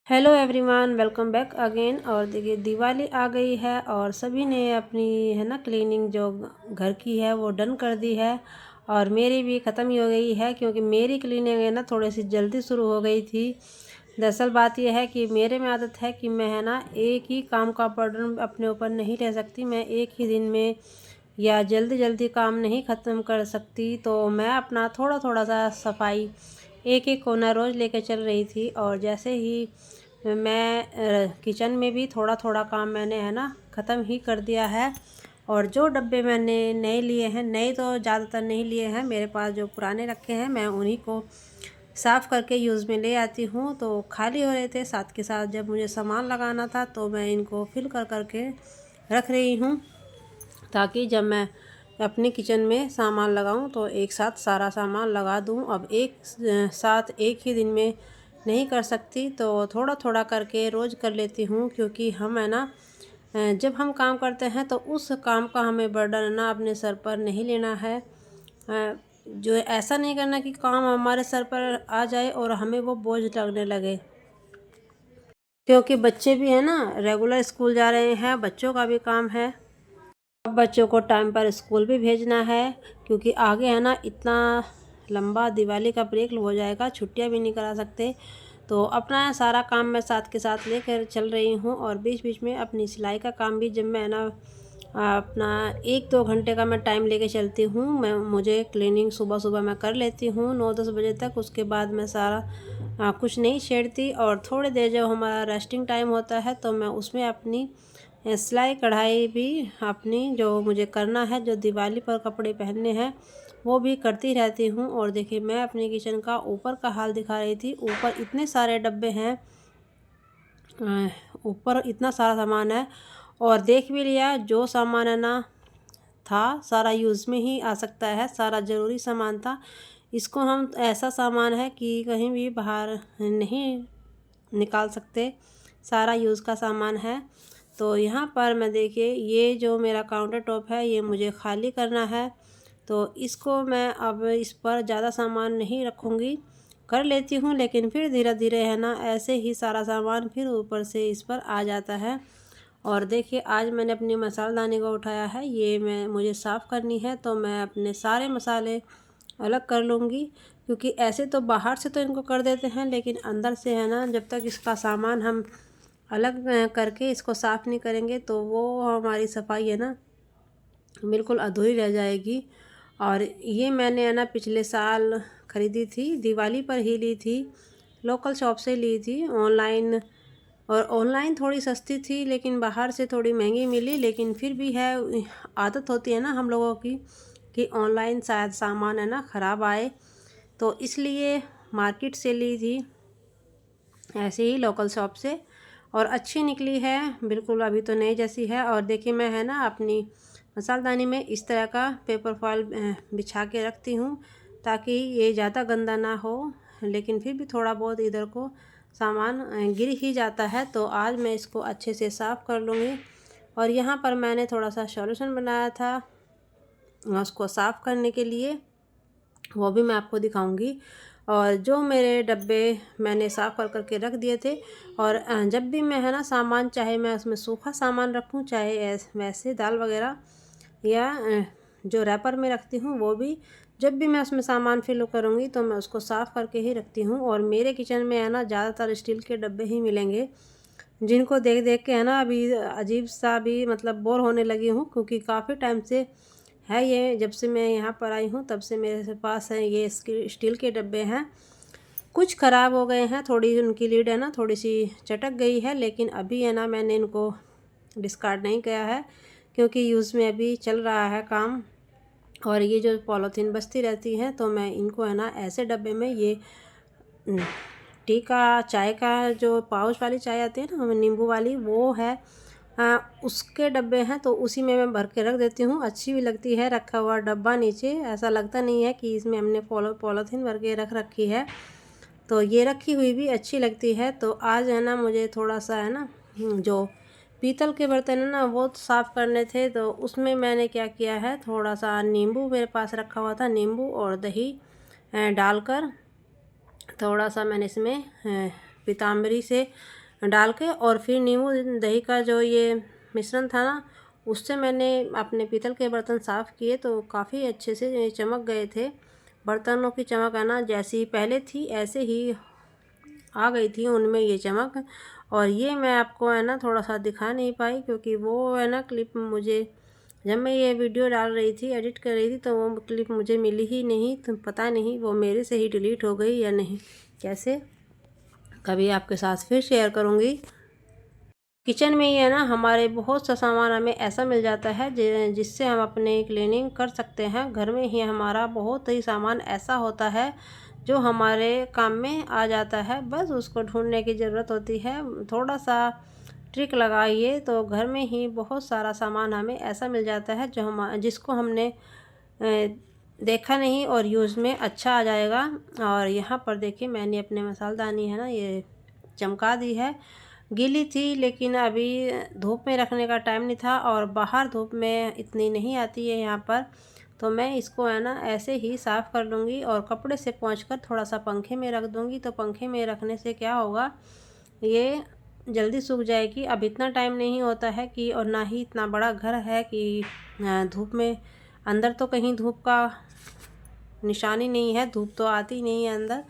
Hello everyone, welcome back again. और देखिए दिवाली आ गई है और सभी ने अपनी है ना क्लीनिंग जो घर की है वो डन कर दी है। और मेरी भी ख़त्म ही हो गई है क्योंकि मेरी क्लीनिंग है ना थोड़ी सी जल्दी शुरू हो गई थी। दरअसल बात यह है कि मेरे में आदत है कि मैं है ना एक ही काम का बर्डन अपने ऊपर नहीं ले सकती। मैं एक ही दिन में या जल्दी जल्दी काम नहीं ख़त्म कर सकती, तो मैं अपना थोड़ा थोड़ा सा सफाई एक एक कोना रोज़ लेकर चल रही थी। और जैसे ही मैं किचन में भी थोड़ा थोड़ा काम मैंने है ना ख़त्म ही कर दिया है। और जो डब्बे मैंने नए लिए हैं, नए तो ज़्यादातर नहीं लिए हैं, मेरे पास जो पुराने रखे हैं मैं उन्हीं को साफ़ करके यूज़ में ले आती हूँ। तो खाली हो रहे थे, साथ के साथ जब मुझे सामान लगाना था तो मैं इनको फिल कर करके रख रही हूँ, ताकि जब मैं अपने किचन में सामान लगाऊं तो एक साथ सारा सामान लगा दूं। अब एक साथ एक ही दिन में नहीं कर सकती, तो थोड़ा थोड़ा करके रोज़ कर लेती हूँ। क्योंकि हम है ना जब हम काम करते हैं तो उस काम का हमें बर्डन ना अपने सर पर नहीं लेना है। जो ऐसा नहीं करना कि काम हमारे सर पर आ जाए और हमें वो बोझ लगने लगे। क्योंकि बच्चे भी है ना रेगुलर स्कूल जा रहे हैं, बच्चों का भी काम है। अब बच्चों को टाइम पर स्कूल भी भेजना है, क्योंकि आगे है ना इतना लंबा दिवाली का ब्रेक हो जाएगा, छुट्टियां भी नहीं करा सकते। तो अपना सारा काम मैं साथ के साथ लेकर चल रही हूँ। और बीच बीच में अपनी सिलाई का काम भी जब मैं ना अपना 1-2 घंटे का मैं टाइम लेके चलती हूँ। मुझे क्लीनिंग सुबह सुबह मैं कर लेती हूँ 9-10 बजे तक। उसके बाद मैं सारा कुछ नहीं छेड़ती। और थोड़ी देर जब हमारा रेस्टिंग टाइम होता है तो मैं उसमें अपनी सिलाई कढ़ाई भी अपनी जो मुझे करना है, जो दिवाली पर कपड़े पहनने हैं, वो भी करती रहती हूँ। और देखिए मैं अपने किचन का ऊपर का हाल दिखा रही थी। ऊपर इतने सारे डब्बे हैं, ऊपर इतना सारा सामान है। और देख भी लिया, जो सामान है ना था सारा यूज़ में ही आ सकता है, सारा ज़रूरी सामान था। इसको हम ऐसा सामान है कि कहीं भी बाहर नहीं निकाल सकते, सारा यूज़ का सामान है। तो यहाँ पर मैं देखिए ये जो मेरा काउंटर टॉप है ये मुझे खाली करना है। तो इसको मैं अब इस पर ज़्यादा सामान नहीं रखूँगी, कर लेती हूँ, लेकिन फिर धीरे धीरे है ना ऐसे ही सारा सामान फिर ऊपर से इस पर आ जाता है। और देखिए आज मैंने अपनी मसालेदानी को उठाया है, ये मुझे साफ़ करनी है, तो मैं अपने सारे मसाले अलग कर लूँगी। क्योंकि ऐसे तो बाहर से तो इनको कर देते हैं, लेकिन अंदर से है ना जब तक इसका सामान हम अलग करके इसको साफ़ नहीं करेंगे तो वो हमारी सफाई है ना बिल्कुल अधूरी रह जाएगी। और ये मैंने है ना पिछले साल ख़रीदी थी, दिवाली पर ही ली थी, लोकल शॉप से ली थी ऑनलाइन। और ऑनलाइन थोड़ी सस्ती थी लेकिन बाहर से थोड़ी महंगी मिली। लेकिन फिर भी है, आदत होती है ना हम लोगों की कि ऑनलाइन शायद सामान है ना ख़राब आए, तो इसलिए मार्केट से ली थी, ऐसे ही लोकल शॉप से। और अच्छी निकली है बिल्कुल, अभी तो नई जैसी है। और देखिए मैं है ना अपनी मसालदानी में इस तरह का पेपर फॉइल बिछा के रखती हूँ, ताकि ये ज़्यादा गंदा ना हो। लेकिन फिर भी थोड़ा बहुत इधर को सामान गिर ही जाता है, तो आज मैं इसको अच्छे से साफ़ कर लूँगी। और यहाँ पर मैंने थोड़ा सा सॉल्यूशन बनाया था उसको साफ़ करने के लिए, वो भी मैं आपको दिखाऊंगी। और जो मेरे डब्बे मैंने साफ़ कर करके रख दिए थे। और जब भी मैं है ना सामान, चाहे मैं उसमें सूखा सामान रखूं, चाहे वैसे दाल वगैरह, या जो रैपर में रखती हूँ, वो भी जब भी मैं उसमें सामान फिल करूँगी तो मैं उसको साफ़ करके ही रखती हूँ। और मेरे किचन में है ना ज़्यादातर स्टील के डब्बे ही मिलेंगे, जिनको देख देख के है ना अभी अजीब सा भी मतलब बोर होने लगी हूँ। क्योंकि काफ़ी टाइम से है ये, जब से मैं यहाँ पर आई हूँ तब से मेरे पास है ये स्टील के डब्बे हैं। कुछ ख़राब हो गए हैं, थोड़ी उनकी लीड है ना थोड़ी सी चटक गई है, लेकिन अभी है ना मैंने इनको डिस्कार्ड नहीं किया है, क्योंकि यूज़ में अभी चल रहा है काम। और ये जो पॉलीथीन बचती रहती हैं तो मैं इनको है ना ऐसे डब्बे में, ये टी का चाय का जो पाउच वाली चाय आती है ना नींबू वाली, वो है उसके डब्बे हैं, तो उसी में मैं भर के रख देती हूँ। अच्छी भी लगती है रखा हुआ डब्बा, नीचे ऐसा लगता नहीं है कि इसमें हमने पॉलीथीन भर के रख रखी है। तो ये रखी हुई भी अच्छी लगती है। तो आज है ना मुझे थोड़ा सा है ना जो पीतल के बर्तन है ना वो साफ़ करने थे, तो उसमें मैंने क्या किया है, थोड़ा सा नींबू मेरे पास रखा हुआ था, नींबू और दही डालकर थोड़ा सा मैंने इसमें पीताम्बरी से डाल के और फिर नींबू दही का जो ये मिश्रण था ना, उससे मैंने अपने पीतल के बर्तन साफ़ किए तो काफ़ी अच्छे से चमक गए थे। बर्तनों की चमक है ना जैसी पहले थी ऐसे ही आ गई थी उनमें ये चमक। और ये मैं आपको है ना थोड़ा सा दिखा नहीं पाई क्योंकि वो है ना क्लिप मुझे, जब मैं ये वीडियो डाल रही थी, एडिट कर रही थी, तो वो क्लिप मुझे मिली ही नहीं। तो पता नहीं वो मेरे से ही डिलीट हो गई या नहीं, कैसे, कभी आपके साथ फिर शेयर करूँगी। किचन में ही है ना हमारे बहुत सा सामान हमें ऐसा मिल जाता है जिससे हम अपने क्लीनिंग कर सकते हैं। घर में ही हमारा बहुत ही सामान ऐसा होता है जो हमारे काम में आ जाता है, बस उसको ढूंढने की ज़रूरत होती है। थोड़ा सा ट्रिक लगाइए तो घर में ही बहुत सारा सामान हमें ऐसा मिल जाता है जो हम जिसको हमने देखा नहीं और यूज़ में अच्छा आ जाएगा। और यहाँ पर देखिए मैंने अपने मसालदानी है ना ये चमका दी है। गीली थी लेकिन अभी धूप में रखने का टाइम नहीं था और बाहर धूप में इतनी नहीं आती है यहाँ पर, तो मैं इसको है ना ऐसे ही साफ़ कर लूँगी और कपड़े से पोंछकर थोड़ा सा पंखे में रख दूँगी। तो पंखे में रखने से क्या होगा, ये जल्दी सूख जाएगी। अब इतना टाइम नहीं होता है कि, और ना ही इतना बड़ा घर है कि धूप में, अंदर तो कहीं धूप का निशानी नहीं है, धूप तो आती नहीं है अंदर,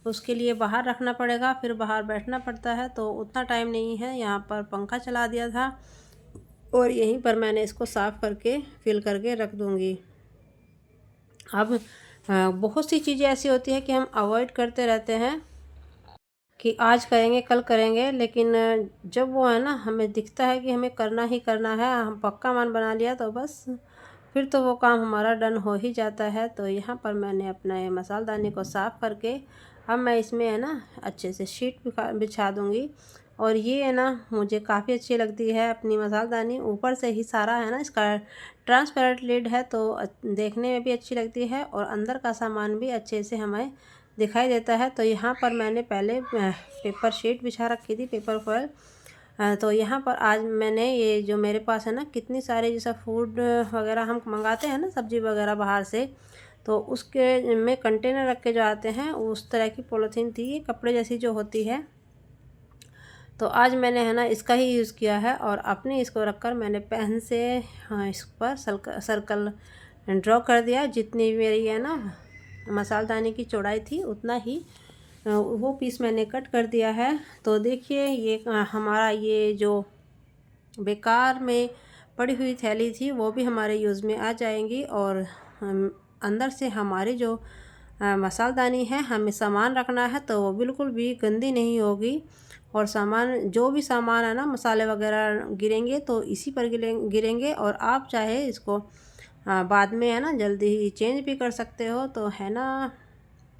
उसके लिए बाहर रखना पड़ेगा, फिर बाहर बैठना पड़ता है, तो उतना टाइम नहीं है। यहाँ पर पंखा चला दिया था और यहीं पर मैंने इसको साफ़ करके फिल करके रख दूँगी। अब बहुत सी चीज़ें ऐसी होती है कि हम अवॉइड करते रहते हैं कि आज करेंगे कल करेंगे, लेकिन जब वो है ना हमें दिखता है कि हमें करना ही करना है, हम पक्का मन बना लिया तो बस फिर तो वो काम हमारा डन हो ही जाता है। तो यहाँ पर मैंने अपने मसालदानी को साफ़ करके अब मैं इसमें है ना अच्छे से शीट बिछा दूँगी। और ये है ना मुझे काफ़ी अच्छी लगती है अपनी मसालदानी, ऊपर से ही सारा है ना इसका ट्रांसपेरेंट लिड है तो देखने में भी अच्छी लगती है और अंदर का सामान भी अच्छे से हमें दिखाई देता है। तो यहाँ पर मैंने पहले पेपर शीट बिछा रखी थी, पेपर फॉयल। तो यहाँ पर आज मैंने ये जो मेरे पास है ना कितनी सारे जैसा फूड वगैरह हम मंगाते हैं ना सब्ज़ी वगैरह बाहर से, तो उसके में कंटेनर रख के जो आते हैं उस तरह की पॉलीथीन थी, ये कपड़े जैसी जो होती है। तो आज मैंने है ना इसका ही यूज़ किया है और अपने इसको रखकर मैंने पेन से इस पर सर्कल ड्रॉ कर दिया। जितनी मेरी है ना मसालदानी की चौड़ाई थी उतना ही वो पीस मैंने कट कर दिया है। तो देखिए ये हमारा ये जो बेकार में पड़ी हुई थैली थी वो भी हमारे यूज़ में आ जाएंगी और अंदर से हमारी जो मसालदानी है, हमें सामान रखना है तो वो बिल्कुल भी गंदी नहीं होगी। और सामान जो भी सामान है ना मसाले वगैरह गिरेंगे तो इसी पर गिरेंगे और आप चाहे इसको बाद में है ना जल्दी ही चेंज भी कर सकते हो। तो है ना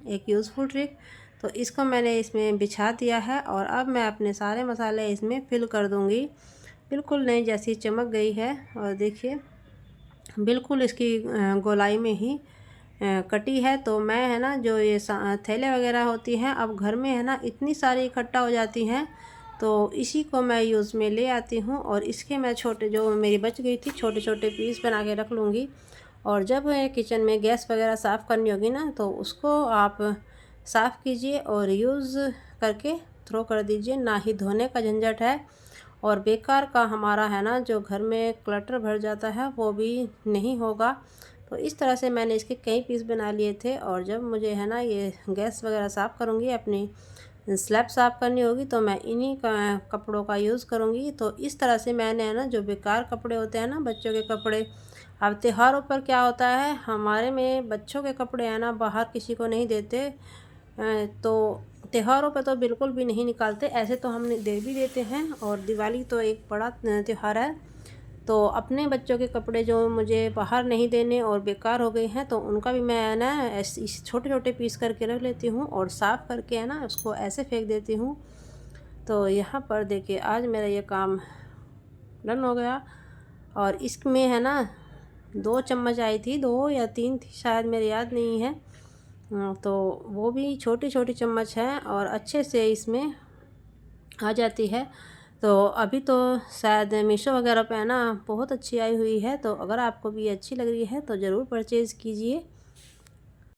एक यूज़फुल ट्रिक। तो इसको मैंने इसमें बिछा दिया है और अब मैं अपने सारे मसाले इसमें फिल कर दूँगी। बिल्कुल नई जैसी चमक गई है और देखिए बिल्कुल इसकी गोलाई में ही कटी है। तो मैं है ना जो ये थैले वगैरह होती हैं अब घर में है ना इतनी सारी इकट्ठा हो जाती हैं, तो इसी को मैं यूज़ में ले आती हूँ और इसके मैं छोटे जो मेरी बच गई थी छोटे छोटे पीस बना के रख लूँगी। और जब किचन में गैस वगैरह साफ़ करनी होगी ना तो उसको आप साफ़ कीजिए और यूज़ करके थ्रो कर दीजिए, ना ही धोने का झंझट है और बेकार का हमारा है ना जो घर में क्लटर भर जाता है वो भी नहीं होगा। तो इस तरह से मैंने इसके कई पीस बना लिए थे और जब मुझे है ना ये गैस वगैरह साफ़ करूँगी, अपनी स्लैब साफ़ करनी होगी, तो मैं इन्हीं कपड़ों का यूज़ करूँगी। तो इस तरह से मैंने है ना जो बेकार कपड़े होते हैं ना बच्चों के कपड़े, अब त्योहारों पर क्या होता है हमारे में बच्चों के कपड़े हैं ना बाहर किसी को नहीं देते, तो त्योहारों पर तो बिल्कुल भी नहीं निकालते, ऐसे तो हम दे भी देते हैं। और दिवाली तो एक बड़ा त्यौहार है, तो अपने बच्चों के कपड़े जो मुझे बाहर नहीं देने और बेकार हो गए हैं तो उनका भी मैं ना इस छोटे छोटे पीस करके रख लेती हूँ और साफ़ करके है ना उसको ऐसे फेंक देती हूँ। तो यहाँ पर देखिए आज मेरा ये काम डन हो गया और इसमें है ना 2 चम्मच आई थी, 2 या 3 थी शायद, मेरे याद नहीं है। तो वो भी छोटी छोटी चम्मच है और अच्छे से इसमें आ जाती है। तो अभी तो शायद मीशो वगैरह पे है ना बहुत अच्छी आई हुई है, तो अगर आपको भी अच्छी लग रही है तो ज़रूर परचेज़ कीजिए।